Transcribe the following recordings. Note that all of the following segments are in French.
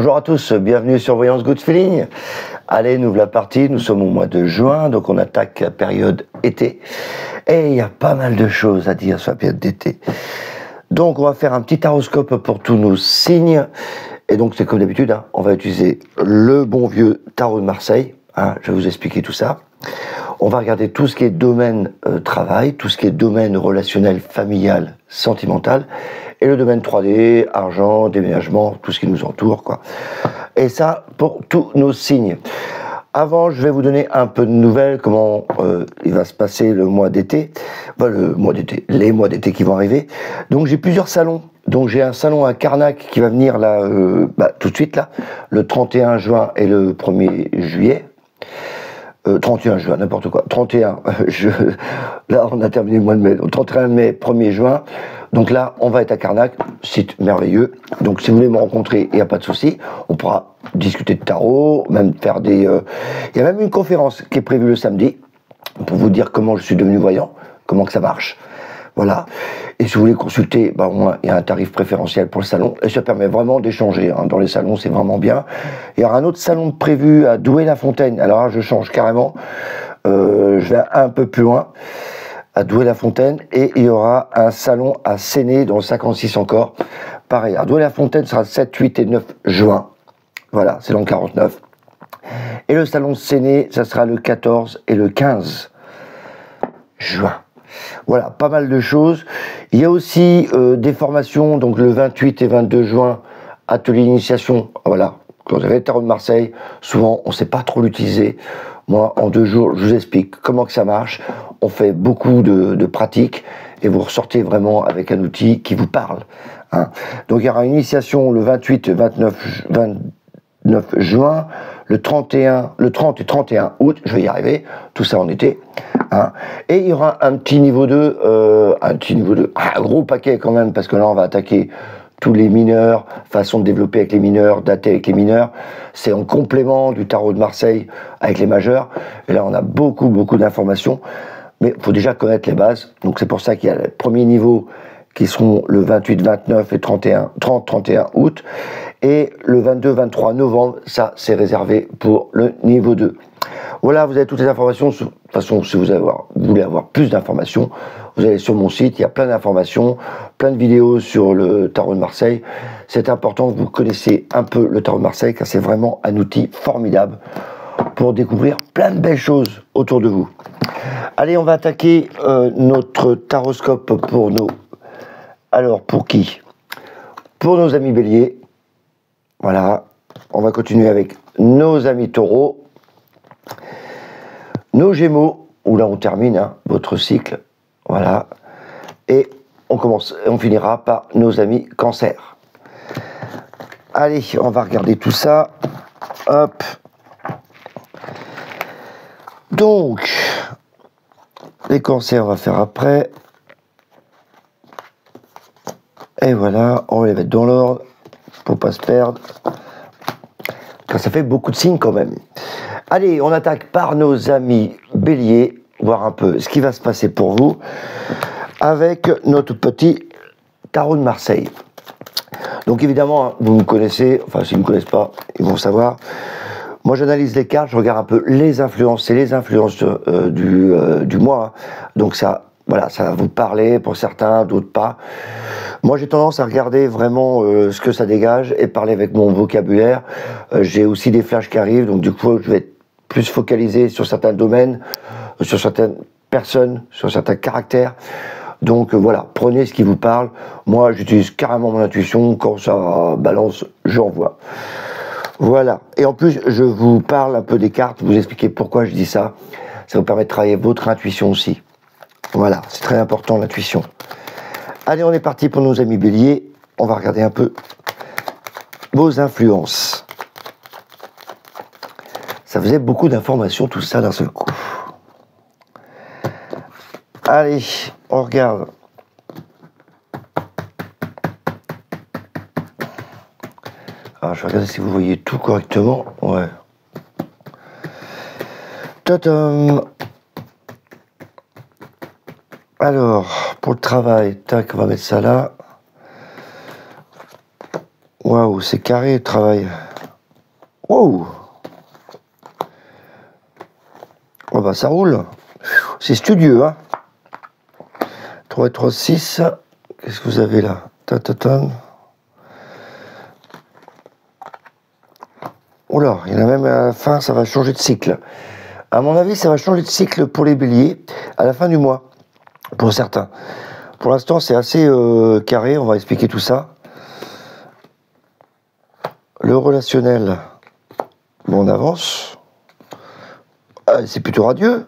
Bonjour à tous, bienvenue sur Voyance Good Feeling. Allez, nous voilà partis, nous sommes au mois de juin, donc on attaque la période été. Et il y a pas mal de choses à dire sur la période d'été. Donc on va faire un petit horoscope pour tous nos signes. Et donc c'est comme d'habitude, on va utiliser le bon vieux tarot de Marseille. Je vais vous expliquer tout ça. On va regarder tout ce qui est domaine travail, tout ce qui est domaine relationnel, familial, sentimental, et le domaine 3D, argent, déménagement, tout ce qui nous entoure, quoi. Et ça pour tous nos signes. Avant, je vais vous donner un peu de nouvelles, comment il va se passer le mois d'été, les mois d'été qui vont arriver. Donc j'ai plusieurs salons. Donc j'ai un salon à Carnac qui va venir là, tout de suite là, le 31 juin et le 1er juillet. 31 juin, n'importe quoi. 31, là on a terminé le mois de mai. Donc 31 mai, 1er juin. Donc là, on va être à Carnac, site merveilleux. Donc si vous voulez me rencontrer, il n'y a pas de souci. On pourra discuter de tarot, même faire des... Il y a même une conférence qui est prévue le samedi pour vous dire comment je suis devenu voyant, comment que ça marche. Voilà. Et si vous voulez consulter, au moins, il y a un tarif préférentiel pour le salon. Et ça permet vraiment d'échanger. Dans les salons, c'est vraiment bien. Il y aura un autre salon prévu à Douai-la-Fontaine. Alors là, je change carrément. Je vais un peu plus loin, à Douai-la-Fontaine. Et il y aura un salon à Séné, dans le 56 encore. Pareil, à Douai-la-Fontaine sera le 7, 8 et 9 juin. Voilà, c'est dans le 49. Et le salon de Séné, ça sera le 14 et le 15 juin. Voilà, pas mal de choses. Il y a aussi des formations, donc le 28 et 22 juin, atelier d'initiation. Voilà, quand vous avez le tarot de Marseille, souvent on ne sait pas trop l'utiliser. Moi, en 2 jours, je vous explique comment que ça marche. On fait beaucoup de pratiques et vous ressortez vraiment avec un outil qui vous parle. Donc il y aura une initiation le 28 et 29 juin, le 30 et 31 août, je vais y arriver, tout ça en été. Et il y aura un petit niveau 2, un gros paquet quand même, parce que là on va attaquer tous les mineurs, façon de développer avec les mineurs, dater avec les mineurs. C'est en complément du tarot de Marseille avec les majeurs. Et là on a beaucoup d'informations, mais il faut déjà connaître les bases. Donc c'est pour ça qu'il y a le premier niveau qui seront le 28, 29 et 30-31 août. Et le 22-23 novembre, ça c'est réservé pour le niveau 2. Voilà, vous avez toutes les informations. De toute façon, si vous voulez avoir plus d'informations, vous allez sur mon site, il y a plein d'informations, plein de vidéos sur le tarot de Marseille. C'est important que vous connaissiez un peu le tarot de Marseille, car c'est vraiment un outil formidable pour découvrir plein de belles choses autour de vous. Allez, on va attaquer notre taroscope pour nos... Alors, pour qui? Pour nos amis béliers. Voilà, on va continuer avec nos amis taureaux, nos gémeaux, où là on termine votre cycle, voilà, et on finira par nos amis cancer. Allez, on va regarder tout ça, hop. Donc, les cancers on va faire après, et voilà, on va les mettre dans l'ordre, pour pas se perdre, car ça fait beaucoup de signes quand même. Allez, on attaque par nos amis béliers, voir un peu ce qui va se passer pour vous avec notre petit tarot de Marseille. Donc évidemment, vous me connaissez, enfin s'ils ne me connaissent pas, ils vont savoir. Moi j'analyse les cartes, je regarde un peu les influences, c'est les influences du mois. Donc ça, voilà, ça va vous parler pour certains, d'autres pas. Moi, j'ai tendance à regarder vraiment ce que ça dégage et parler avec mon vocabulaire. J'ai aussi des flashs qui arrivent, donc du coup, je vais être plus focalisé sur certains domaines, sur certaines personnes, sur certains caractères. Donc voilà, prenez ce qui vous parle. Moi, j'utilise carrément mon intuition. Quand ça balance, j'envoie. Voilà. Et en plus, je vous parle un peu des cartes, vous expliquer pourquoi je dis ça. Ça vous permet de travailler votre intuition aussi. Voilà, c'est très important, l'intuition. Allez, on est parti pour nos amis béliers. On va regarder un peu vos influences. Ça faisait beaucoup d'informations, tout ça d'un seul coup. Allez, on regarde. Alors, je vais regarder si vous voyez tout correctement. Ouais. Tadam. Alors, pour le travail, tac, on va mettre ça là. Waouh, c'est carré le travail. Wow. Oh bah ça roule. C'est studieux, hein. 3 et 3, 6. Qu'est-ce que vous avez là? Oh là, il y en a même à la fin, ça va changer de cycle. À mon avis, ça va changer de cycle pour les béliers à la fin du mois, pour certains. Pour l'instant, c'est assez carré, on va expliquer tout ça. Le relationnel, bon, on avance. Ah, c'est plutôt radieux.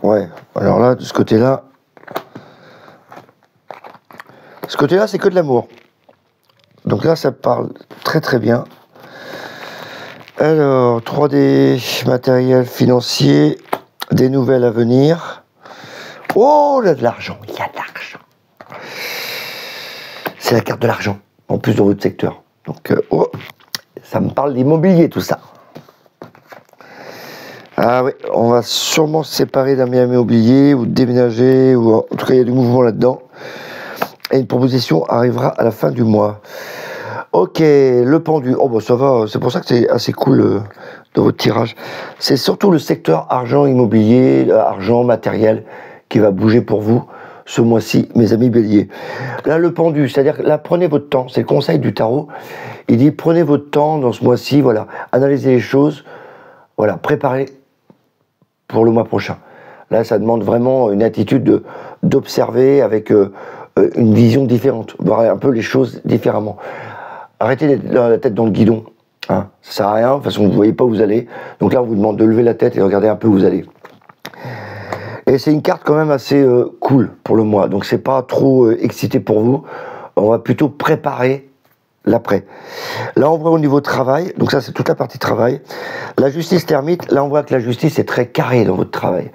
Ouais, alors là, de ce côté-là, c'est que de l'amour. Donc là, ça parle très très bien. Alors, 3D, matériel financier, des nouvelles à venir. Oh, il y a de l'argent, il y a de l'argent. C'est la carte de l'argent, en plus dans votre secteur. Donc, oh, ça me parle d'immobilier, tout ça. Ah oui, on va sûrement se séparer d'un bien immobilier ou déménager, ou en tout cas, il y a du mouvement là-dedans. Et une proposition arrivera à la fin du mois. Ok, le pendu. Oh bah ça va, c'est pour ça que c'est assez cool de votre tirage. C'est surtout le secteur argent immobilier, argent matériel qui va bouger pour vous ce mois-ci, mes amis béliers. Là, le pendu, c'est-à-dire là, prenez votre temps. C'est le conseil du tarot. Il dit prenez votre temps dans ce mois-ci, voilà, analysez les choses, voilà, préparez pour le mois prochain. Là, ça demande vraiment une attitude d'observer avec une vision différente, voir un peu les choses différemment. Arrêtez d'être la tête dans le guidon, hein. Ça sert à rien, de toute façon vous ne voyez pas où vous allez. Donc là on vous demande de lever la tête et de regarder un peu où vous allez. Et c'est une carte quand même assez cool pour le mois, donc c'est pas trop excité pour vous. On va plutôt préparer l'après. Là on voit au niveau travail, donc ça c'est toute la partie travail. La justice termite, là on voit que la justice est très carrée dans votre travail.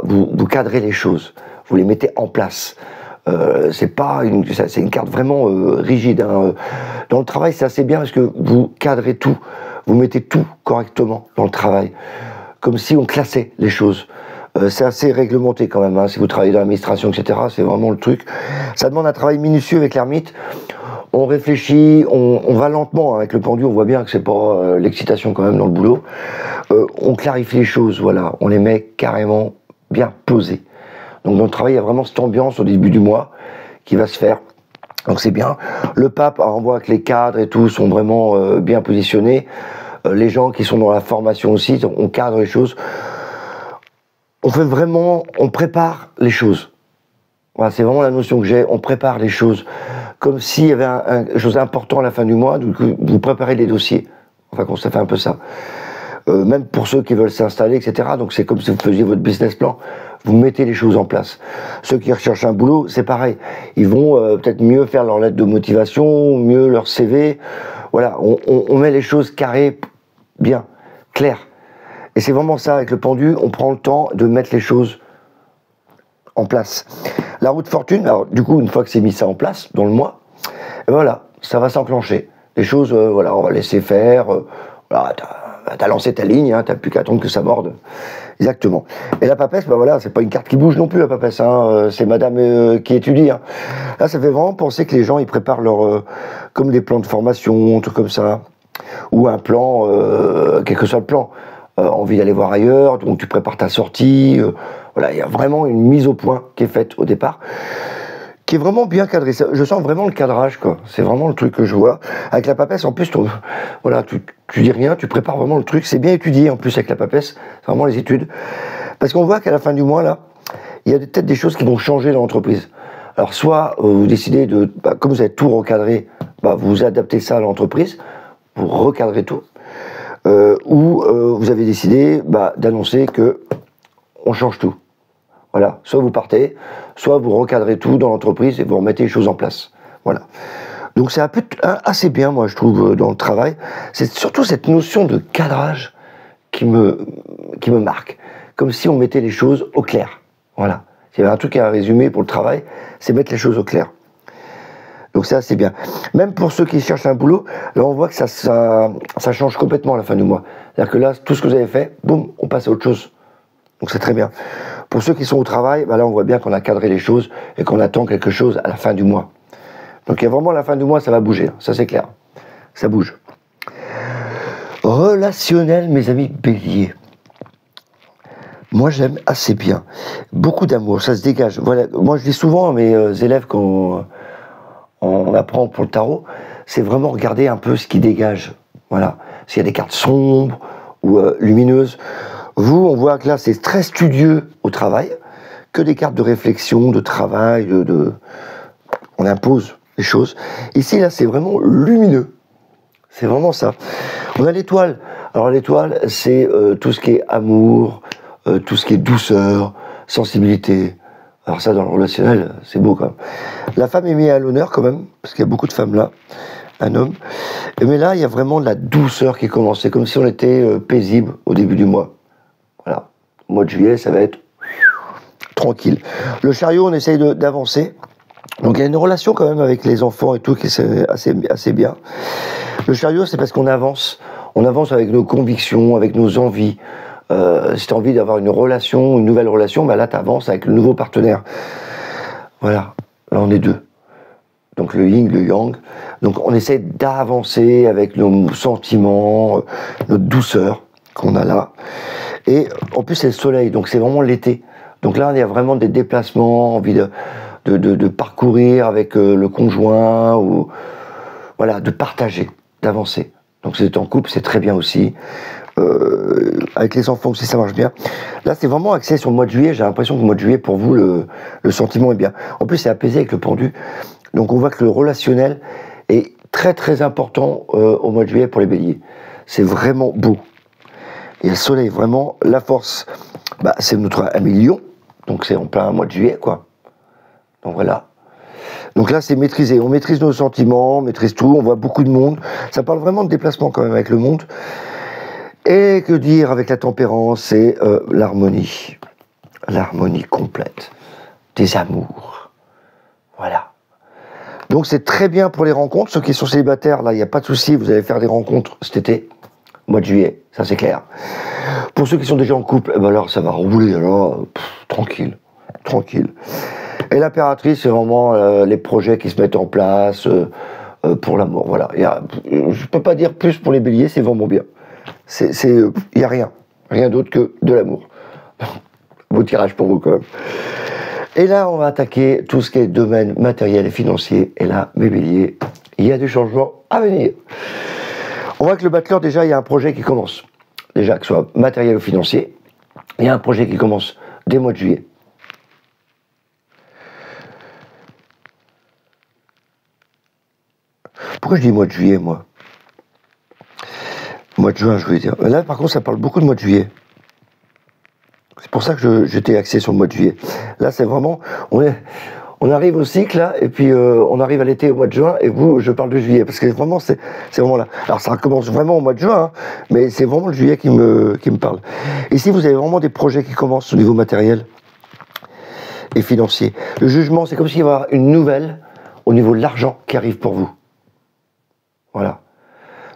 Vous cadrez les choses, vous les mettez en place. C'est une carte vraiment rigide, hein. Dans le travail, c'est assez bien parce que vous cadrez tout, vous mettez tout correctement dans le travail, comme si on classait les choses. C'est assez réglementé quand même, hein. Si vous travaillez dans l'administration, etc., c'est vraiment le truc. Ça demande un travail minutieux avec l'ermite. On réfléchit, on va lentement, hein. Avec le pendu, on voit bien que c'est pas l'excitation quand même dans le boulot. On clarifie les choses, voilà, on les met carrément bien posées. Donc dans le travail, il y a vraiment cette ambiance au début du mois qui va se faire. Donc c'est bien. Le pape, on voit que les cadres et tout sont vraiment bien positionnés. Les gens qui sont dans la formation aussi, on cadre les choses. On prépare les choses. Voilà, c'est vraiment la notion que j'ai. On prépare les choses. Comme s'il y avait quelque chose d'important à la fin du mois, donc vous préparez les dossiers. Enfin, ça fait un peu ça. Même pour ceux qui veulent s'installer, etc. Donc c'est comme si vous faisiez votre business plan. Vous mettez les choses en place. Ceux qui recherchent un boulot, c'est pareil. Ils vont peut-être mieux faire leur lettre de motivation, mieux leur CV. Voilà, on met les choses carrées, bien, claires. Et c'est vraiment ça, avec le pendu, on prend le temps de mettre les choses en place. La roue de fortune, alors du coup, une fois que c'est mis ça en place, dans le mois, et voilà, ça va s'enclencher. Les choses, voilà, on va laisser faire. Voilà, t'as lancé ta ligne, hein, t'as plus qu'à attendre que ça morde. Exactement. Et la papesse, ben voilà, c'est pas une carte qui bouge non plus, la papesse, hein, c'est madame qui étudie, hein. Là, ça fait vraiment penser que les gens, ils préparent comme des plans de formation, tout comme ça, ou un plan, quel que soit le plan, envie d'aller voir ailleurs, donc tu prépares ta sortie, voilà, il y a vraiment une mise au point qui est faite au départ, qui est vraiment bien cadrée. Je sens vraiment le cadrage, quoi. C'est vraiment le truc que je vois. Avec la papesse, en plus, voilà, tu dis rien, tu prépares vraiment le truc. C'est bien étudié, en plus, avec la papesse. C'est vraiment les études. Parce qu'on voit qu'à la fin du mois, là, il y a peut-être des choses qui vont changer dans l'entreprise. Alors, soit vous décidez comme vous avez tout recadré, vous adaptez ça à l'entreprise, vous recadrez tout. Ou vous avez décidé d'annoncer que on change tout. Voilà, soit vous partez, soit vous recadrez tout dans l'entreprise et vous remettez les choses en place. Voilà. Donc c'est assez bien, moi, je trouve, dans le travail. C'est surtout cette notion de cadrage qui me marque. Comme si on mettait les choses au clair. Voilà. S'il y avait un truc à résumer pour le travail, c'est mettre les choses au clair. Donc c'est assez bien. Même pour ceux qui cherchent un boulot, là on voit que ça change complètement à la fin du mois. C'est-à-dire que là, tout ce que vous avez fait, boum, on passe à autre chose. Donc c'est très bien. Pour ceux qui sont au travail, là on voit bien qu'on a cadré les choses et qu'on attend quelque chose à la fin du mois. Donc il y a vraiment à la fin du mois, ça va bouger, ça c'est clair. ça bouge. Relationnel, mes amis béliers. Moi, j'aime assez bien. Beaucoup d'amour, ça se dégage. Voilà. Moi, je dis souvent à mes élèves quand on apprend pour le tarot, c'est vraiment regarder un peu ce qui dégage. Voilà. S'il y a des cartes sombres ou lumineuses. Vous, on voit que là, c'est très studieux au travail, que des cartes de réflexion, de travail, on impose les choses. Ici, là, c'est vraiment lumineux. C'est vraiment ça. On a l'étoile. Alors, l'étoile, c'est tout ce qui est amour, tout ce qui est douceur, sensibilité. Alors ça, dans le relationnel, c'est beau quand même. La femme est mise à l'honneur quand même, parce qu'il y a beaucoup de femmes là, un homme. Mais là, il y a vraiment de la douceur qui commence. C'est comme si on était paisible au début du mois. Voilà. Au mois de juillet, ça va être tranquille. Le chariot, on essaye d'avancer. Donc il y a une relation quand même avec les enfants et tout qui est assez bien. Le chariot, c'est parce qu'on avance. On avance avec nos convictions, avec nos envies. Si tu as envie d'avoir une relation, une nouvelle relation, bah là tu avances avec le nouveau partenaire. Voilà, là on est deux. Donc le yin, le yang. Donc on essaie d'avancer avec nos sentiments, notre douceur qu'on a là. Et en plus c'est le soleil, donc c'est vraiment l'été. Donc là il y a vraiment des déplacements, envie de parcourir avec le conjoint, ou voilà, de partager, d'avancer. Donc si c'est en couple, c'est très bien aussi. Avec les enfants aussi, ça marche bien. Là, c'est vraiment axé sur le mois de juillet. J'ai l'impression que le mois de juillet, pour vous, le sentiment est bien. En plus, c'est apaisé avec le pendu. Donc, on voit que le relationnel est très, très important au mois de juillet pour les béliers. C'est vraiment beau. Et le soleil, vraiment, la force, bah, c'est notre ami Lion. Donc, c'est en plein mois de juillet, quoi. Donc, voilà. Donc là, c'est maîtrisé. On maîtrise nos sentiments, on maîtrise tout. On voit beaucoup de monde. Ça parle vraiment de déplacement quand même avec le monde. Et que dire avec la tempérance, c'est l'harmonie. L'harmonie complète. Des amours. Voilà. Donc c'est très bien pour les rencontres. Ceux qui sont célibataires, là, il n'y a pas de souci. Vous allez faire des rencontres cet été, mois de juillet. Ça, c'est clair. Pour ceux qui sont déjà en couple, eh ben alors, ça va rouler. Alors, tranquille. Tranquille. Et l'impératrice, c'est vraiment les projets qui se mettent en place pour l'amour. Voilà. Je ne peux pas dire plus pour les béliers, c'est vraiment bien. Il n'y a rien d'autre que de l'amour. Beau tirage pour vous quand même. Et là, on va attaquer tout ce qui est domaine matériel et financier. Et là, mes béliers, il y a du changement à venir. On voit que le battleur, déjà, il y a un projet qui commence. Déjà, que ce soit matériel ou financier, il y a un projet qui commence dès le mois de juillet. Pourquoi je dis mois de juillet, moi ? Mois de juin, je voulais dire. Là, par contre, ça parle beaucoup de mois de juillet. C'est pour ça que j'étais axé sur le mois de juillet. Là, c'est vraiment... On arrive au cycle, là, et puis on arrive à l'été au mois de juin, et vous, je parle de juillet, parce que vraiment, c'est vraiment là. Alors, ça commence vraiment au mois de juin, hein, mais c'est vraiment le juillet qui me parle. Ici, vous avez vraiment des projets qui commencent au niveau matériel et financier. Le jugement, c'est comme s'il y avait une nouvelle au niveau de l'argent qui arrive pour vous. Voilà.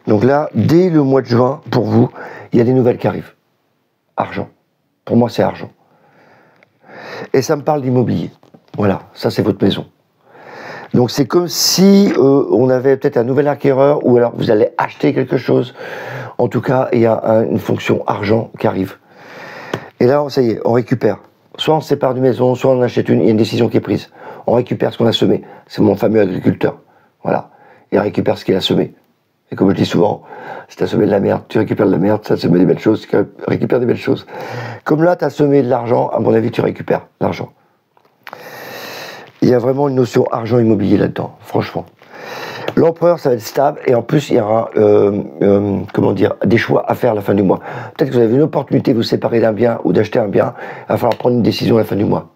Donc là, dès le mois de juin, pour vous, il y a des nouvelles qui arrivent. Argent. Pour moi, c'est argent. Et ça me parle d'immobilier. Voilà, ça c'est votre maison. Donc c'est comme si on avait peut-être un nouvel acquéreur, ou alors vous allez acheter quelque chose. En tout cas, il y a une fonction argent qui arrive. Et là, ça y est, on récupère. Soit on se sépare d'une maison, soit on en achète une, il y a une décision qui est prise. On récupère ce qu'on a semé. C'est mon fameux agriculteur. Voilà. Il récupère ce qu'il a semé. Et comme je dis souvent, si tu as semé de la merde, tu récupères de la merde, ça semé des belles choses, tu récupères des belles choses. Comme là, tu as semé de l'argent, à mon avis, tu récupères l'argent. Il y a vraiment une notion argent immobilier là-dedans, franchement. L'empereur, ça va être stable, et en plus, il y aura comment dire, des choix à faire à la fin du mois. Peut-être que vous avez une opportunité de vous séparer d'un bien ou d'acheter un bien, il va falloir prendre une décision à la fin du mois.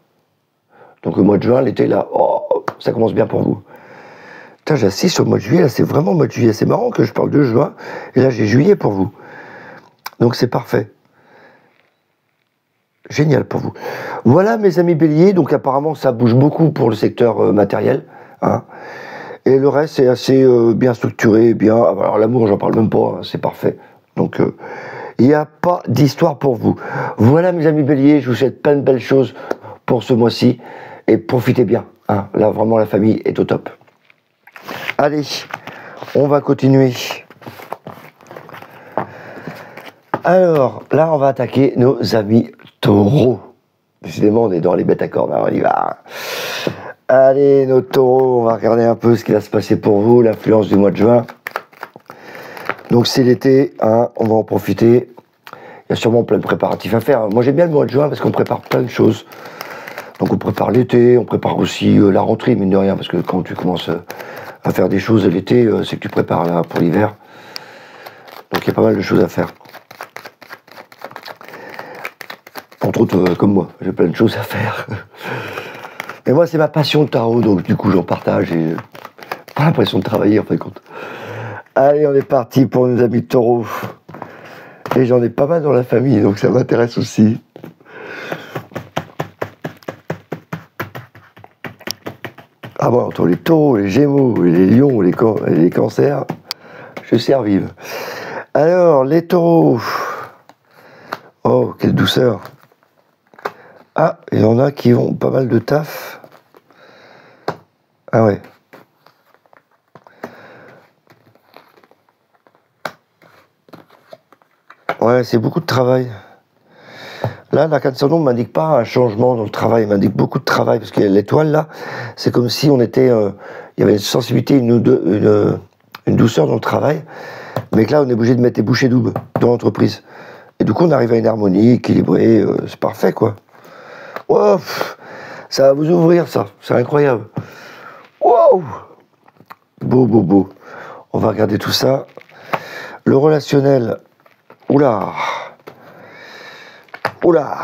Donc le mois de juin, l'été, là, oh, ça commence bien pour vous. Putain, j'assiste sur le mois de juillet, là c'est vraiment le mois de juillet. C'est marrant que je parle de juin, et là j'ai juillet pour vous. Donc c'est parfait. Génial pour vous. Voilà mes amis béliers, donc apparemment ça bouge beaucoup pour le secteur matériel. Hein. Et le reste c'est assez bien structuré, bien. Alors l'amour j'en parle même pas, hein, c'est parfait. Donc il n'y a pas d'histoire pour vous. Voilà mes amis béliers, je vous souhaite plein de belles choses pour ce mois-ci. Et profitez bien. Hein. Là vraiment la famille est au top. Allez, on va continuer. Alors, là, on va attaquer nos amis taureaux. Décidément, on est dans les bêtes à cornes, on y va. Allez, nos taureaux, on va regarder un peu ce qui va se passer pour vous, l'influence du mois de juin. Donc, c'est l'été, hein, on va en profiter. Il y a sûrement plein de préparatifs à faire. Moi, j'aime bien le mois de juin parce qu'on prépare plein de choses. Donc, on prépare l'été, on prépare aussi la rentrée, mine de rien, parce que quand tu commences à faire des choses l'été, c'est que tu prépares là pour l'hiver. Donc, il y a pas mal de choses à faire. Entre autres, comme moi, j'ai plein de choses à faire. Mais moi, c'est ma passion le tarot, donc du coup, j'en partage et pas l'impression de travailler, en fin de compte. Allez, on est parti pour nos amis taureaux. Et j'en ai pas mal dans la famille, donc ça m'intéresse aussi. Ah bon, entre les taureaux, les gémeaux, les lions, les cancers, je survive. Alors, les taureaux. Oh, quelle douceur. Ah, il y en a qui ont pas mal de taf. Ah ouais. Ouais, c'est beaucoup de travail. Là, l'arcane sans nom ne m'indique pas un changement dans le travail, il m'indique beaucoup de travail, parce que l'étoile, là, c'est comme si on était... il y avait une sensibilité, une douceur dans le travail, mais que là, on est obligé de mettre des bouchées doubles dans l'entreprise. Et du coup, on arrive à une harmonie équilibrée, c'est parfait, quoi. Wow, ça va vous ouvrir, ça, c'est incroyable. Wow, beau, beau, beau. On va regarder tout ça. Le relationnel, oula, oula.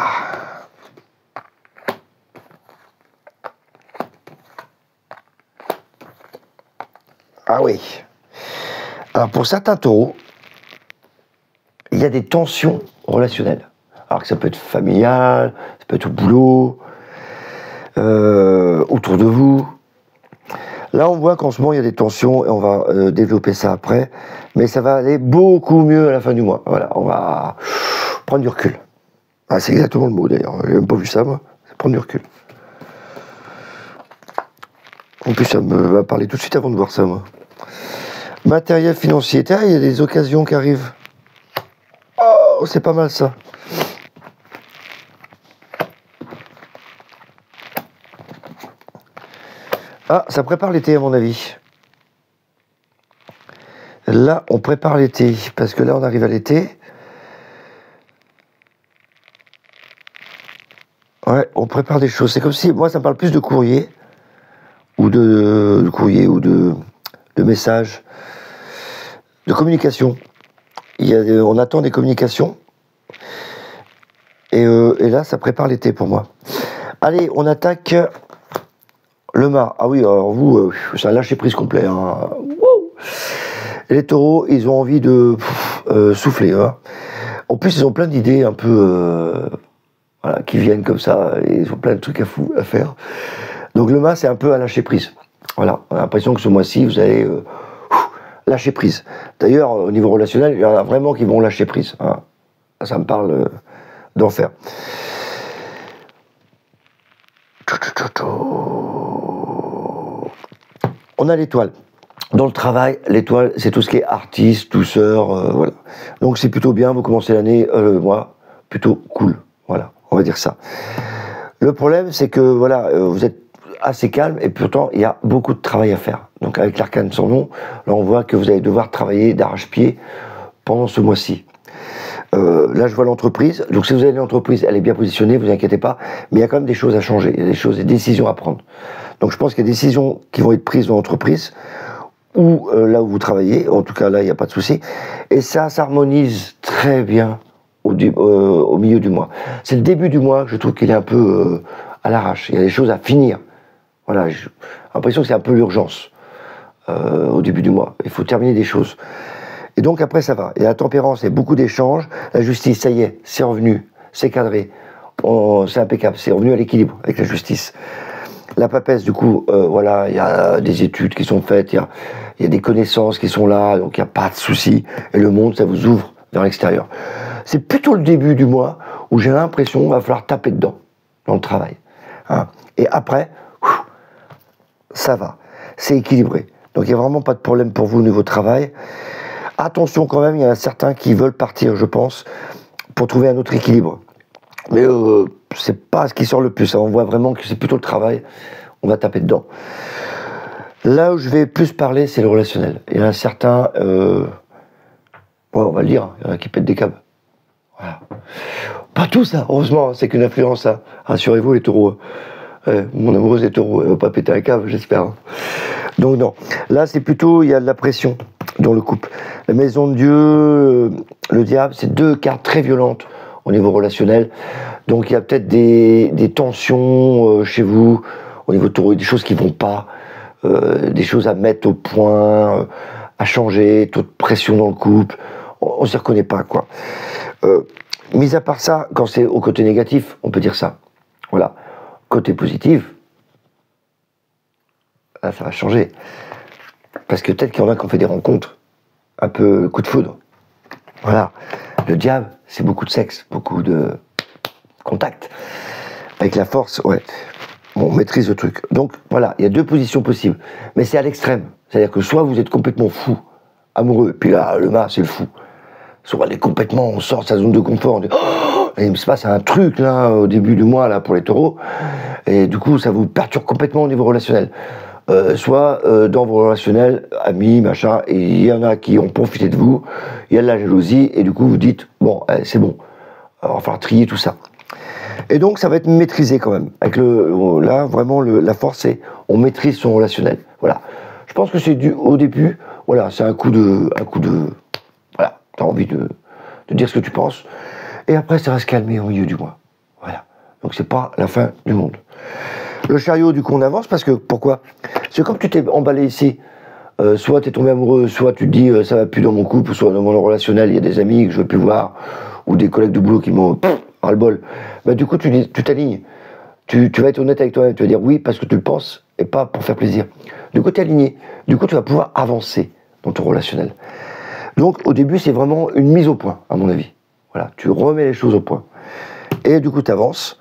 Ah oui. Alors pour certains taureaux, il y a des tensions relationnelles. Alors que ça peut être familial, ça peut être au boulot, autour de vous. Là, on voit qu'en ce moment, il y a des tensions et on va développer ça après. Mais ça va aller beaucoup mieux à la fin du mois. Voilà, on va prendre du recul. Ah, c'est exactement le mot d'ailleurs. J'ai même pas vu ça, moi. C'est prendre du recul. En plus, ça me va parler tout de suite avant de voir ça, moi. Matériel financier. Tiens, il y a des occasions qui arrivent. Oh, c'est pas mal ça. Ah, ça prépare l'été à mon avis. Là, on prépare l'été, parce que là, on arrive à l'été. Ouais, on prépare des choses. C'est comme si, moi, ça me parle plus de courrier, ou de messages, de communication. On attend des communications. Et là, ça prépare l'été pour moi. Allez, on attaque le mât. Ah oui, alors vous, c'est un lâcher-prise complet. Hein. Wow. Les taureaux, ils ont envie de souffler. Hein. En plus, ils ont plein d'idées un peu voilà, qui viennent comme ça. Ils ont plein de trucs à faire. Donc le mât, c'est un peu un lâcher-prise. Voilà, on a l'impression que ce mois-ci, vous allez lâcher prise. D'ailleurs, au niveau relationnel, il y en a vraiment qui vont lâcher prise. Hein. Ça me parle d'enfer. On a l'étoile. Dans le travail, l'étoile, c'est tout ce qui est artiste, douceur, voilà. Donc c'est plutôt bien, vous commencez l'année, moi, plutôt cool. Voilà, on va dire ça. Le problème, c'est que, voilà, vous êtes assez calme et pourtant, il y a beaucoup de travail à faire. Donc avec l'arcane sans nom, là, on voit que vous allez devoir travailler d'arrache-pied pendant ce mois-ci. Là, je vois l'entreprise. Donc, si vous avez une entreprise, elle est bien positionnée, vous inquiétez pas. Mais il y a quand même des choses à changer. Il y a des choses, des décisions à prendre. Donc, je pense qu'il y a des décisions qui vont être prises dans l'entreprise ou là où vous travaillez. En tout cas, là, il n'y a pas de souci. Et ça s'harmonise très bien au milieu du mois. C'est le début du mois que je trouve qu'il est un peu à l'arrache. Il y a des choses à finir. Voilà, j'ai l'impression que c'est un peu l'urgence au début du mois. Il faut terminer des choses. Et donc après ça va. Et la tempérance, il y a beaucoup d'échanges. La justice, ça y est, c'est revenu, c'est cadré, c'est impeccable, c'est revenu à l'équilibre avec la justice. La papesse, du coup, voilà, il y a des études qui sont faites, il y a des connaissances qui sont là, donc il n'y a pas de souci. Et le monde, ça vous ouvre vers l'extérieur. C'est plutôt le début du mois où j'ai l'impression qu'il va falloir taper dedans, dans le travail. Hein. Et après, ça va, c'est équilibré. Donc il n'y a vraiment pas de problème pour vous au niveau travail. Attention quand même, il y en a certains qui veulent partir, je pense, pour trouver un autre équilibre. Mais c'est pas ce qui sort le plus, hein. On voit vraiment que c'est plutôt le travail, on va taper dedans. Là où je vais plus parler, c'est le relationnel. Il y en a certains, on va le dire, il y en a qui pètent des câbles. Voilà. Pas tout ça, heureusement, c'est qu'une influence, hein. Rassurez-vous les taureaux. Mon amoureuse est taureau, elle va pas péter un câble, j'espère. Hein. Donc non, là c'est plutôt, il y a de la pression dans le couple. La maison de Dieu, le diable, c'est deux cartes très violentes au niveau relationnel. Donc il y a peut-être des tensions chez vous, au niveau taureau, des choses qui vont pas, des choses à mettre au point, à changer, toute pression dans le couple. On s'y reconnaît pas, quoi. Mis à part ça, quand c'est au côté négatif, on peut dire ça. Voilà. Côté positif, là, ça va changer. Parce que peut-être qu'il y en a qui ont fait des rencontres un peu coup de foudre. Voilà. Le diable, c'est beaucoup de sexe, beaucoup de contact. Avec la force, ouais. On maîtrise le truc. Donc, voilà, il y a deux positions possibles. Mais c'est à l'extrême. C'est-à-dire que soit vous êtes complètement fou, amoureux, et puis là, le mât, c'est le fou. Soit on est complètement, on sort de sa zone de confort, on dit, oh, et il se passe un truc, là, au début du mois, là, pour les taureaux, et du coup, ça vous perturbe complètement au niveau relationnel. Soit dans vos relationnels, amis, machin, et il y en a qui ont profité de vous, il y a de la jalousie, et du coup, vous dites, bon, c'est bon, alors, il va falloir trier tout ça. Et donc, ça va être maîtrisé quand même. Avec là, vraiment, la force, c'est on maîtrise son relationnel. Voilà. Je pense que c'est au début, voilà, c'est un coup de, voilà, t'as envie de dire ce que tu penses, et après, ça va se calmer au milieu du mois. Voilà. Donc, c'est pas la fin du monde. Le chariot, du coup, on avance parce que, pourquoi? Parce que comme tu t'es emballé ici, soit tu es tombé amoureux, soit tu te dis ça va plus dans mon couple, soit dans mon relationnel, il y a des amis que je veux plus voir, ou des collègues de boulot qui m'ont ras le bol. Bah, du coup, tu t'alignes. Tu vas être honnête avec toi-même, tu vas dire oui parce que tu le penses et pas pour faire plaisir. Du coup, tu es aligné. Du coup, tu vas pouvoir avancer dans ton relationnel. Donc, au début, c'est vraiment une mise au point, à mon avis. Voilà, tu remets les choses au point. Et du coup, tu avances.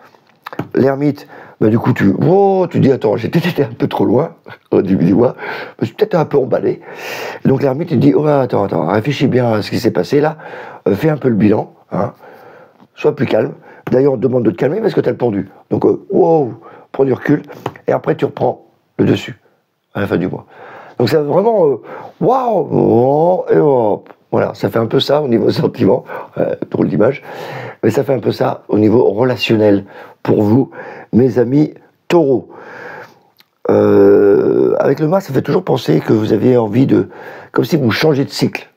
L'ermite, bah, du coup, tu dis, attends, j'ai peut-être été un peu trop loin au début du mois, je me suis peut-être un peu emballé. Et donc l'ermite, il dit, oh, attends, réfléchis bien à ce qui s'est passé là, fais un peu le bilan, hein, sois plus calme. D'ailleurs, on te demande de te calmer parce que tu as le pendu. Donc, prends du recul, et après, tu reprends le dessus à la fin du mois. Donc, c'est vraiment, waouh, et hop. Voilà, ça fait un peu ça au niveau sentiment, drôle d'image, mais ça fait un peu ça au niveau relationnel pour vous, mes amis taureaux. Avec le mât, ça fait toujours penser que vous avez envie comme si vous changez de cycle.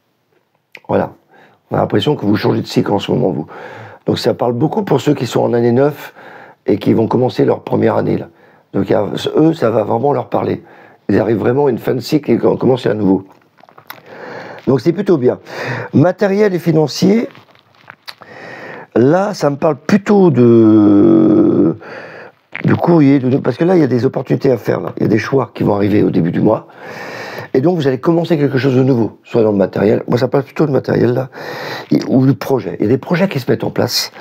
Voilà, on a l'impression que vous changez de cycle en ce moment, vous. Donc ça parle beaucoup pour ceux qui sont en année 9 et qui vont commencer leur première année, là. Donc eux, ça va vraiment leur parler. Ils arrivent vraiment à une fin de cycle et on commence à nouveau. Donc c'est plutôt bien. Matériel et financier, là ça me parle plutôt de courrier, parce que là il y a des opportunités à faire, là. Il y a des choix qui vont arriver au début du mois. Et donc vous allez commencer quelque chose de nouveau, soit dans le matériel, moi ça parle plutôt de matériel là, ou du projet. Il y a des projets qui se mettent en place,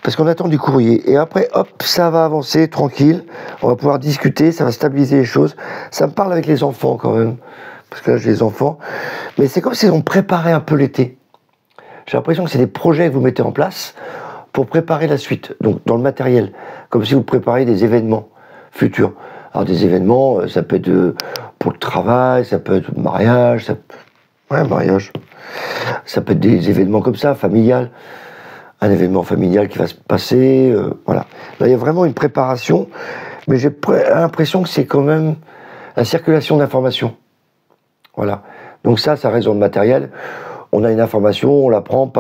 parce qu'on attend du courrier. Et après, hop, ça va avancer tranquille, on va pouvoir discuter, ça va stabiliser les choses. Ça me parle avec les enfants quand même. Parce que là j'ai les enfants, mais c'est comme si on préparait un peu l'été. J'ai l'impression que c'est des projets que vous mettez en place pour préparer la suite, donc dans le matériel, comme si vous prépariez des événements futurs. Alors des événements, ça peut être pour le travail, ça peut être mariage, mariage. Ça peut être des événements comme ça, familial, un événement familial qui va se passer, voilà. Là il y a vraiment une préparation, mais j'ai l'impression que c'est quand même la circulation d'informations. Voilà. Donc ça reste dans le matériel. On a une information, on la prend,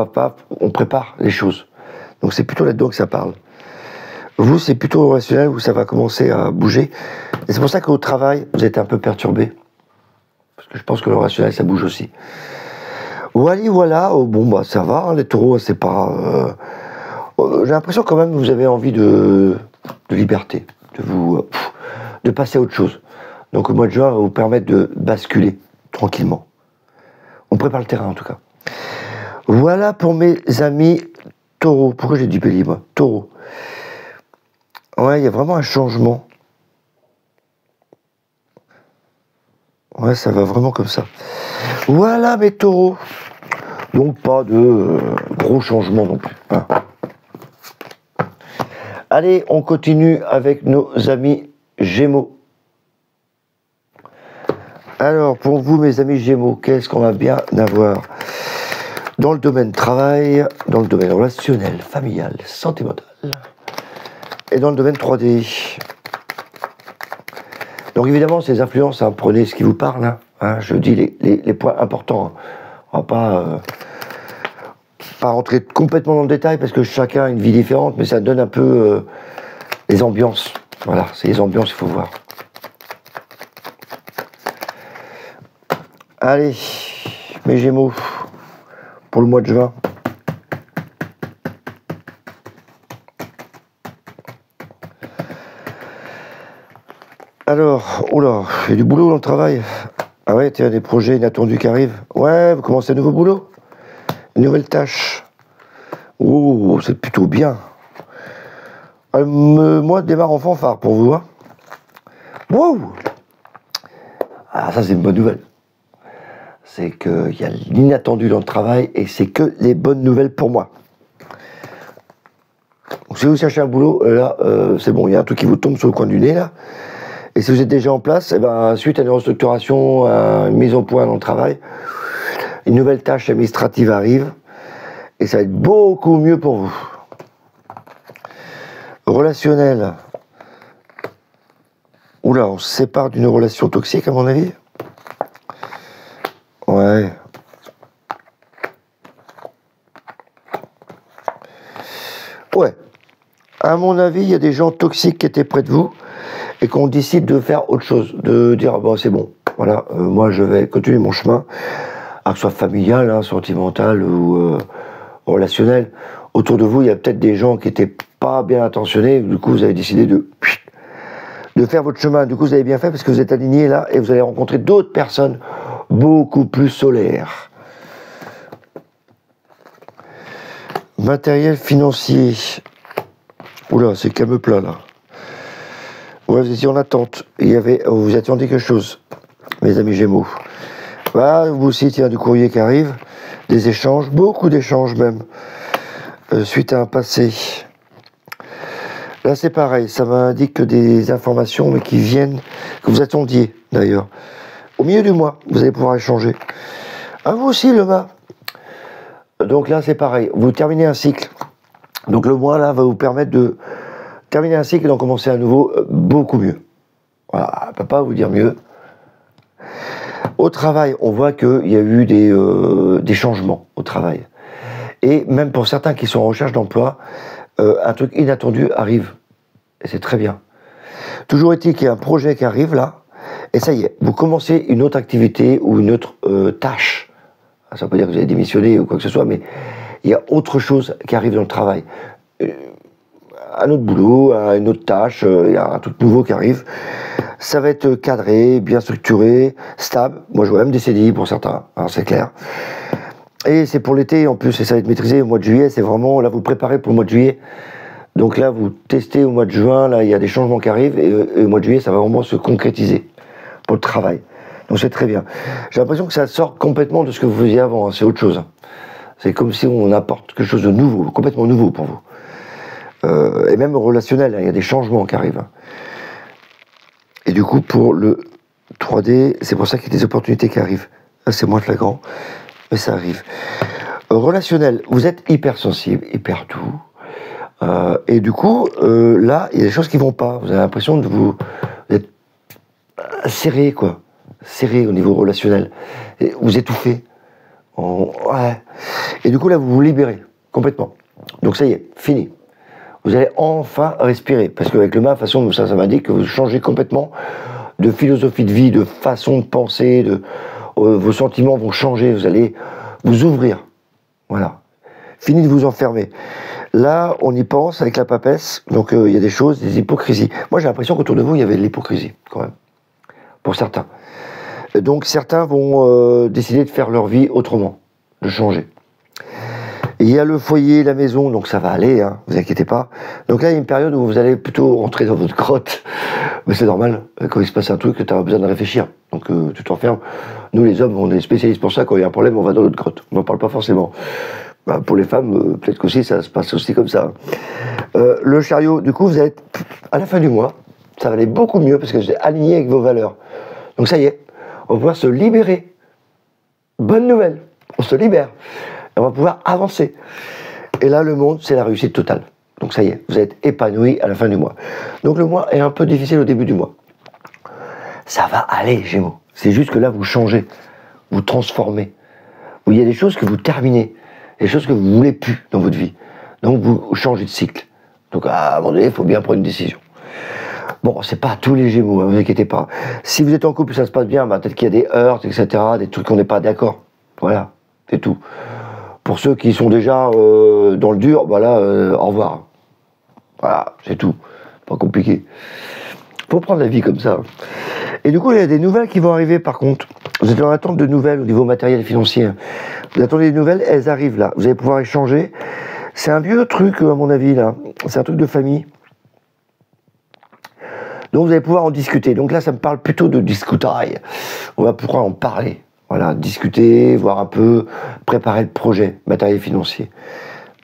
on prépare les choses. Donc c'est plutôt là-dedans que ça parle. Vous, c'est plutôt relationnel où ça va commencer à bouger. Et c'est pour ça qu'au travail, vous êtes un peu perturbé. Parce que je pense que le relationnel, ça bouge aussi. Voilà. Bon, bah ça va, hein, les taureaux, c'est pas... j'ai l'impression quand même que vous avez envie de liberté, de passer à autre chose. Donc le mois de juin va vous permettre de basculer tranquillement. On prépare le terrain en tout cas. Voilà pour mes amis taureaux. Pourquoi j'ai dit bélier, moi? Taureau. Ouais, il y a vraiment un changement. Ouais, ça va vraiment comme ça. Voilà mes taureaux. Donc pas de gros changements non plus. Hein. Allez, on continue avec nos amis Gémeaux. Alors, pour vous, mes amis Gémeaux, qu'est-ce qu'on va bien avoir dans le domaine travail, dans le domaine relationnel, familial, sentimental et dans le domaine 3D. Donc évidemment, ces influences, hein, prenez ce qui vous parle. Hein, je dis les points importants. Hein. On va pas rentrer complètement dans le détail parce que chacun a une vie différente, mais ça donne un peu les ambiances. Voilà, c'est les ambiances qu'il faut voir. Allez, mes Gémeaux, pour le mois de juin. Alors, oula, il y a du boulot dans le travail. Ah ouais, tiens, des projets inattendus qui arrivent. Ouais, vous commencez un nouveau boulot. Une nouvelle tâche. Oh, c'est plutôt bien. Moi, démarre en fanfare pour vous. Hein. Wow. Ah, ça, c'est une bonne nouvelle. C'est qu'il y a l'inattendu dans le travail et c'est que les bonnes nouvelles pour moi. Donc, si vous cherchez un boulot, là, c'est bon, il y a un truc qui vous tombe sur le coin du nez, là. Et si vous êtes déjà en place, eh ben, suite à une restructuration, à une mise au point dans le travail, une nouvelle tâche administrative arrive et ça va être beaucoup mieux pour vous. Relationnel. Oula, on se sépare d'une relation toxique à mon avis. Ouais. Ouais. À mon avis, il y a des gens toxiques qui étaient près de vous et qu'on décide de faire autre chose, de dire bon c'est bon, voilà, moi je vais continuer mon chemin, que ce soit familial, hein, sentimental ou relationnel. Autour de vous, il y a peut-être des gens qui n'étaient pas bien intentionnés, du coup vous avez décidé de faire votre chemin. Du coup vous avez bien fait parce que vous êtes aligné là et vous allez rencontrer d'autres personnes beaucoup plus solaires. Matériel financier. Oula, c'est calme plat là. Ouais, vous étiez en attente. Vous attendiez quelque chose, mes amis Gémeaux. Bah, vous aussi, il y a du courrier qui arrive, des échanges, beaucoup d'échanges même, suite à un passé. Là, c'est pareil, ça m'indique que des informations, mais qui viennent, que vous attendiez d'ailleurs. Au milieu du mois, vous allez pouvoir échanger. Ah, vous aussi, le mât. Donc là, c'est pareil, vous terminez un cycle. Donc le mois, là, va vous permettre de terminer un cycle et d'en commencer un nouveau beaucoup mieux. Voilà, je ne peux pas vous dire mieux. Au travail, on voit qu'il y a eu des changements au travail. Et même pour certains qui sont en recherche d'emploi, un truc inattendu arrive. Et c'est très bien. Toujours est-il qu'il y a un projet qui arrive là, et ça y est, vous commencez une autre activité ou une autre tâche. Ça ne veut pas dire que vous avez démissionné ou quoi que ce soit, mais il y a autre chose qui arrive dans le travail. Un autre boulot, une autre tâche, il y a un truc nouveau qui arrive. Ça va être cadré, bien structuré, stable. Moi, je vois même des CDI pour certains, hein, c'est clair. Et c'est pour l'été en plus, et ça va être maîtrisé au mois de juillet. C'est vraiment, là, vous préparez pour le mois de juillet. Donc là, vous testez au mois de juin, là, il y a des changements qui arrivent, et au mois de juillet, ça va vraiment se concrétiser pour le travail. Donc c'est très bien. J'ai l'impression que ça sort complètement de ce que vous faisiez avant, hein, c'est autre chose. C'est comme si on apporte quelque chose de nouveau, complètement nouveau pour vous. Et même relationnel, hein, il y a des changements qui arrivent. Et du coup, pour le 3D, c'est pour ça qu'il y a des opportunités qui arrivent. Là, c'est moins flagrant, mais ça arrive. Relationnel, vous êtes hypersensible, hyper doux. Et du coup, là, il y a des choses qui vont pas. Vous avez l'impression de vous être serré, quoi. Serré au niveau relationnel. Et vous étouffez. Ouais. Et du coup, là, vous vous libérez complètement. Donc ça y est, fini. Vous allez enfin respirer. Parce qu'avec le mât, de toute façon, ça m'indique que vous changez complètement de philosophie de vie, de façon de penser, vos sentiments vont changer, vous allez vous ouvrir. Voilà. Fini de vous enfermer. Là, on y pense avec la papesse, donc il y a des choses, des hypocrisies. Moi, j'ai l'impression qu'autour de vous, il y avait de l'hypocrisie, quand même, pour certains. Donc, certains vont décider de faire leur vie autrement, de changer. Il y a le foyer, la maison, donc ça va aller, hein, vous inquiétez pas. Donc là, il y a une période où vous allez plutôt rentrer dans votre grotte. Mais c'est normal, quand il se passe un truc, tu as besoin de réfléchir. Donc tu t'enfermes. Nous les hommes, on est spécialistes pour ça, quand il y a un problème, on va dans notre grotte. On n'en parle pas forcément. Bah, pour les femmes, peut-être qu'aussi ça se passe aussi comme ça. Le chariot, du coup, vous allez être, à la fin du mois, ça va aller beaucoup mieux parce que vous êtes aligné avec vos valeurs. Donc ça y est, on va pouvoir se libérer. Bonne nouvelle, on se libère. Et on va pouvoir avancer. Et là, le monde, c'est la réussite totale. Donc ça y est, vous êtes épanoui à la fin du mois. Donc le mois est un peu difficile au début du mois. Ça va aller, Gémeaux. C'est juste que là, vous changez, vous transformez. Il y a des choses que vous terminez, des choses que vous ne voulez plus dans votre vie. Donc vous changez de cycle. Donc à un moment donné, il faut bien prendre une décision. Bon, c'est pas tous les Gémeaux, ne vous inquiétez pas. Si vous êtes en couple et ça se passe bien, bah, peut-être qu'il y a des heurts, etc., des trucs qu'on n'est pas d'accord. Voilà, c'est tout. Pour ceux qui sont déjà dans le dur, voilà, au revoir. Voilà, c'est tout. Pas compliqué. Faut prendre la vie comme ça. Et du coup, il y a des nouvelles qui vont arriver par contre. Vous êtes en attente de nouvelles au niveau matériel et financier. Vous attendez des nouvelles, elles arrivent là. Vous allez pouvoir échanger. C'est un vieux truc, à mon avis, là. C'est un truc de famille. Donc vous allez pouvoir en discuter. Donc là, ça me parle plutôt de discutaille. On va pouvoir en parler. Voilà, discuter, voir un peu, préparer le projet matériel et financier.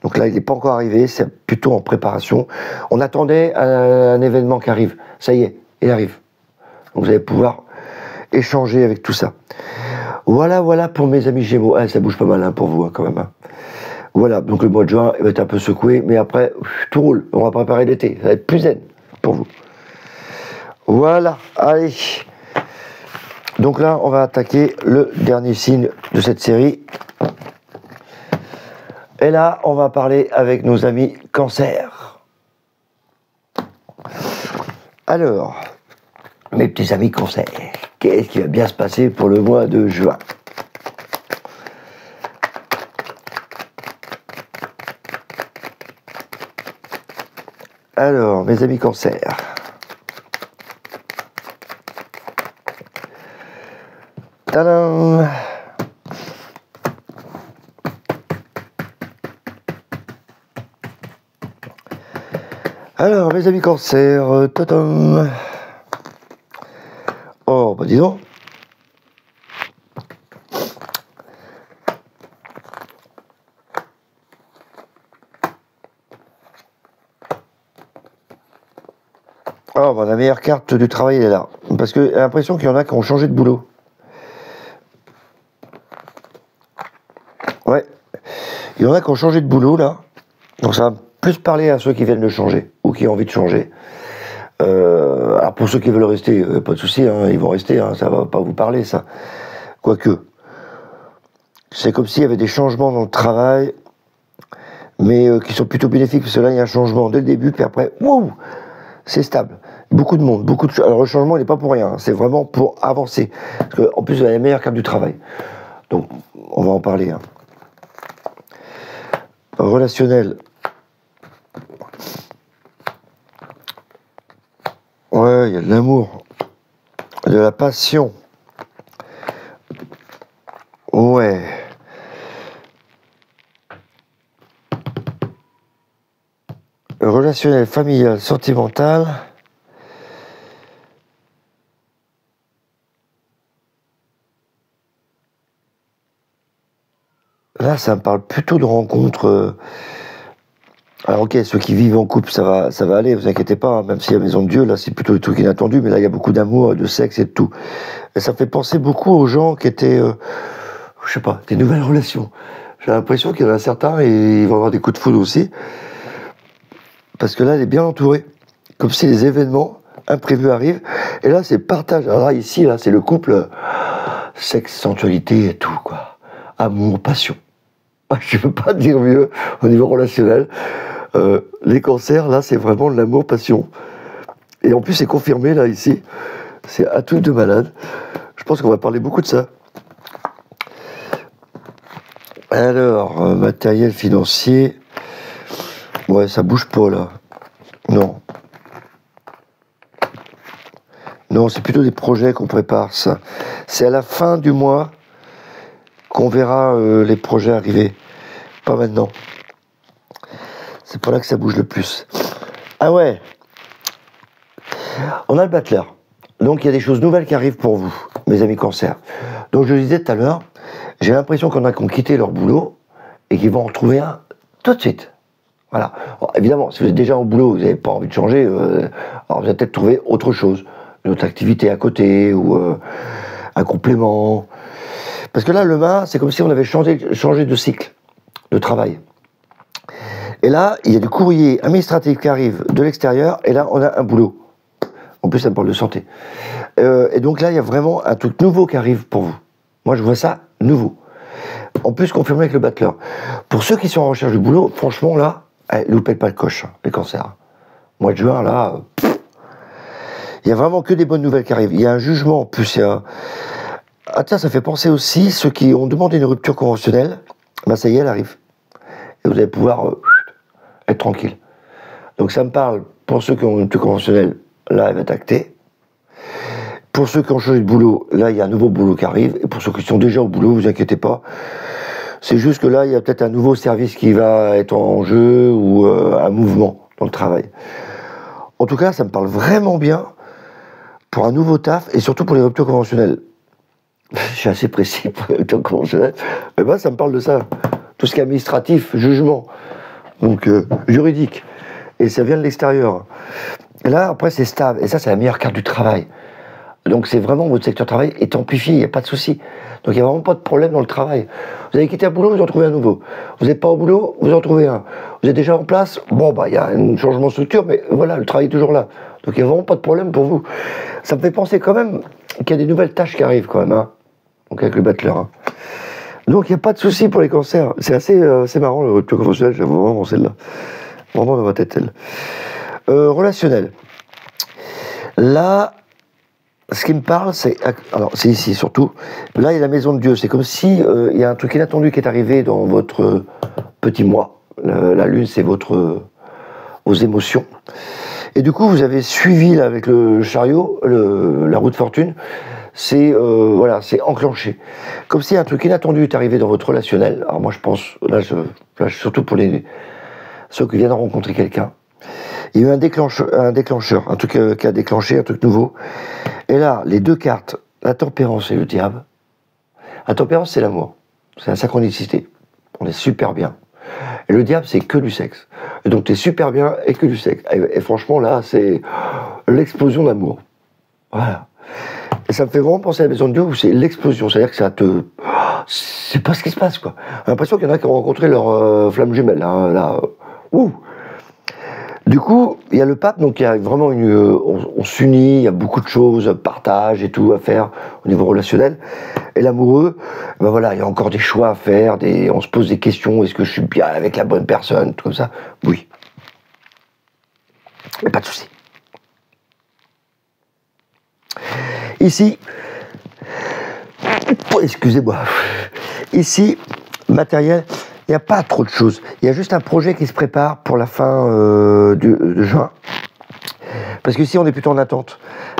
Donc là, il n'est pas encore arrivé, c'est plutôt en préparation. On attendait un événement qui arrive. Ça y est, il arrive. Donc vous allez pouvoir échanger avec tout ça. Voilà pour mes amis Gémeaux. Ah, ça bouge pas mal pour vous quand même. Voilà, donc le mois de juin va être un peu secoué, mais après, tout roule. On va préparer l'été. Ça va être plus zen pour vous. Voilà, allez. Donc là, on va attaquer le dernier signe de cette série. Et là, on va parler avec nos amis Cancer. Alors, mes petits amis Cancer, qu'est-ce qui va bien se passer pour le mois de juin? Alors, mes amis Cancer. Tadam! Alors, mes amis Cancer, tadam! Oh, bah dis donc. Oh, bah, la meilleure carte du travail est là. Parce que j'ai l'impression qu'il y en a qui ont changé de boulot. Ouais. Il y en a qui ont changé de boulot, là. Donc ça va plus parler à ceux qui viennent de changer, ou qui ont envie de changer. Alors pour ceux qui veulent rester, pas de souci, hein, ils vont rester, hein, ça va pas vous parler, ça. Quoique. C'est comme s'il y avait des changements dans le travail, mais qui sont plutôt bénéfiques, parce que là, il y a un changement dès le début, puis après, wow, c'est stable. Beaucoup de monde, beaucoup de choses. Alors le changement, il n'est pas pour rien, hein, c'est vraiment pour avancer. Parce qu'en plus, vous avez la meilleure carte du travail. Donc, on va en parler. Hein. Relationnel. Ouais, il y a de l'amour, de la passion. Ouais. Relationnel, familial, sentimental. Là, ça me parle plutôt de rencontres. Alors ok, ceux qui vivent en couple, ça va aller, vous inquiétez pas, hein, même si la maison de Dieu, là, c'est plutôt des trucs inattendus, mais là, il y a beaucoup d'amour, de sexe et de tout. Et ça me fait penser beaucoup aux gens qui étaient, je sais pas, des nouvelles relations. J'ai l'impression qu'il y en a certains, et ils vont avoir des coups de foudre aussi, parce que là, elle est bien entourée. Comme si les événements imprévus arrivent, et là, c'est partage. Alors là, ici, là, c'est le couple, sexe, sensualité et tout, quoi. Amour, passion. Je ne peux pas dire mieux au niveau relationnel. Les cancers, là, c'est vraiment de l'amour, passion. Et en plus, c'est confirmé, là, ici. C'est un truc de malade. Je pense qu'on va parler beaucoup de ça. Alors, matériel financier. Ouais, ça bouge pas, là. Non. Non, c'est plutôt des projets qu'on prépare, ça. C'est à la fin du mois qu'on verra les projets arriver. Pas maintenant. C'est pas là que ça bouge le plus. Ah ouais. On a le battleur. Donc il y a des choses nouvelles qui arrivent pour vous. mes amis cancer. Donc je le disais tout à l'heure, j'ai l'impression qu'on a quitté leur boulot et qu'ils vont en retrouver un tout de suite. Voilà. Alors, évidemment, si vous êtes déjà au boulot, vous n'avez pas envie de changer, alors vous allez peut-être trouver autre chose, une autre activité à côté ou un complément. Parce que là, le mât, c'est comme si on avait changé de cycle de travail. Et là, il y a du courrier administratif qui arrive de l'extérieur, et là, on a un boulot. En plus, ça me parle de santé. Et donc là, il y a vraiment un truc nouveau qui arrive pour vous. Moi, je vois ça nouveau. En plus, confirmé avec le battleur. Pour ceux qui sont en recherche de boulot, franchement, là, ne loupez pas le coche, hein, les cancers. Mois de juin, là, il n'y a vraiment que des bonnes nouvelles qui arrivent. Il y a un jugement, en plus, il y a... Ah tiens, ça fait penser aussi, ceux qui ont demandé une rupture conventionnelle, bah ça y est, elle arrive. Et vous allez pouvoir être tranquille. Donc ça me parle, pour ceux qui ont une rupture conventionnelle, là, elle va être actée. Pour ceux qui ont changé de boulot, là, il y a un nouveau boulot qui arrive. Et pour ceux qui sont déjà au boulot, vous inquiétez pas. C'est juste que là, il y a peut-être un nouveau service qui va être en jeu ou un mouvement dans le travail. En tout cas, ça me parle vraiment bien pour un nouveau taf et surtout pour les ruptures conventionnelles. Je suis assez précis pour les ruptures conventionnelles. Mais ben, ça me parle de ça. Tout ce qui est administratif, jugement, donc juridique. Et ça vient de l'extérieur. Et là, après, c'est stable. Et ça, c'est la meilleure carte du travail. Donc, c'est vraiment votre secteur de travail est amplifié, il n'y a pas de souci. Donc, il n'y a vraiment pas de problème dans le travail. Vous avez quitté un boulot, vous en trouvez un nouveau. Vous n'êtes pas au boulot, vous en trouvez un. Vous êtes déjà en place, bon, bah, il y a un changement de structure, mais voilà, le travail est toujours là. Donc, il n'y a vraiment pas de problème pour vous. Ça me fait penser quand même qu'il y a des nouvelles tâches qui arrivent quand même, hein. Donc, avec le battleur, hein. Donc, il n'y a pas de souci pour les cancers. C'est assez marrant, le rupture conventionnelle, j'aime vraiment celle-là. Vraiment dans ma tête, elle. Relationnel. Là, ce qui me parle, c'est... Alors, c'est ici, surtout. Là, il y a la maison de Dieu. C'est comme si il y a un truc inattendu qui est arrivé dans votre petit mois. La lune, c'est vos émotions. Et du coup, vous avez suivi, là, avec le chariot, la roue de fortune. C'est voilà, c'est enclenché. Comme si un truc inattendu est arrivé dans votre relationnel. Alors moi, je pense... Là, surtout pour ceux qui viennent rencontrer quelqu'un. Il y a eu un déclencheur, un truc qui a déclenché, un truc nouveau. Et là, les deux cartes, la tempérance et le diable. La tempérance, c'est l'amour. C'est la synchronicité. On est super bien. Et le diable, c'est que du sexe. Et donc, tu es super bien et que du sexe. Et franchement, là, c'est l'explosion d'amour. Voilà. Et ça me fait vraiment penser à la maison de Dieu où c'est l'explosion. C'est-à-dire que ça te... C'est pas ce qui se passe, quoi. J'ai l'impression qu'il y en a qui ont rencontré leur flamme jumelle, hein, là. Ouh. Du coup, il y a le pape, donc il y a vraiment on s'unit, il y a beaucoup de choses, partage et tout à faire au niveau relationnel. Et l'amoureux, ben voilà, il y a encore des choix à faire, on se pose des questions, est-ce que je suis bien avec la bonne personne, tout comme ça. Oui. Mais pas de souci. Ici, excusez-moi, ici, matériel, il n'y a pas trop de choses. Il y a juste un projet qui se prépare pour la fin de juin. Parce qu'ici, on est plutôt en attente.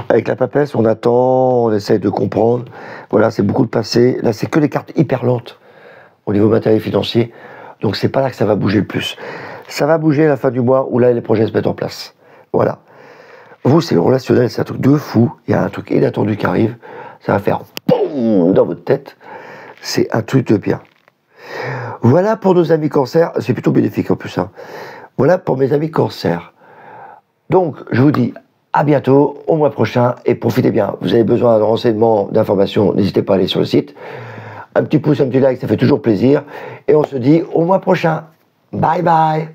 Avec la papesse, on attend, on essaye de comprendre. Voilà, c'est beaucoup de passé. Là, c'est que les cartes hyper lentes au niveau matériel financier. Donc, c'est pas là que ça va bouger le plus. Ça va bouger à la fin du mois où là, les projets se mettent en place. Voilà. Vous, c'est le relationnel, c'est un truc de fou. Il y a un truc inattendu qui arrive. Ça va faire boum dans votre tête. C'est un truc de bien. Voilà pour nos amis cancer, c'est plutôt bénéfique en plus, hein. Voilà pour mes amis cancer. Donc, je vous dis à bientôt, au mois prochain, et profitez bien. Vous avez besoin de renseignements, d'informations, n'hésitez pas à aller sur le site. Un petit pouce, un petit like, ça fait toujours plaisir. Et on se dit au mois prochain. Bye bye.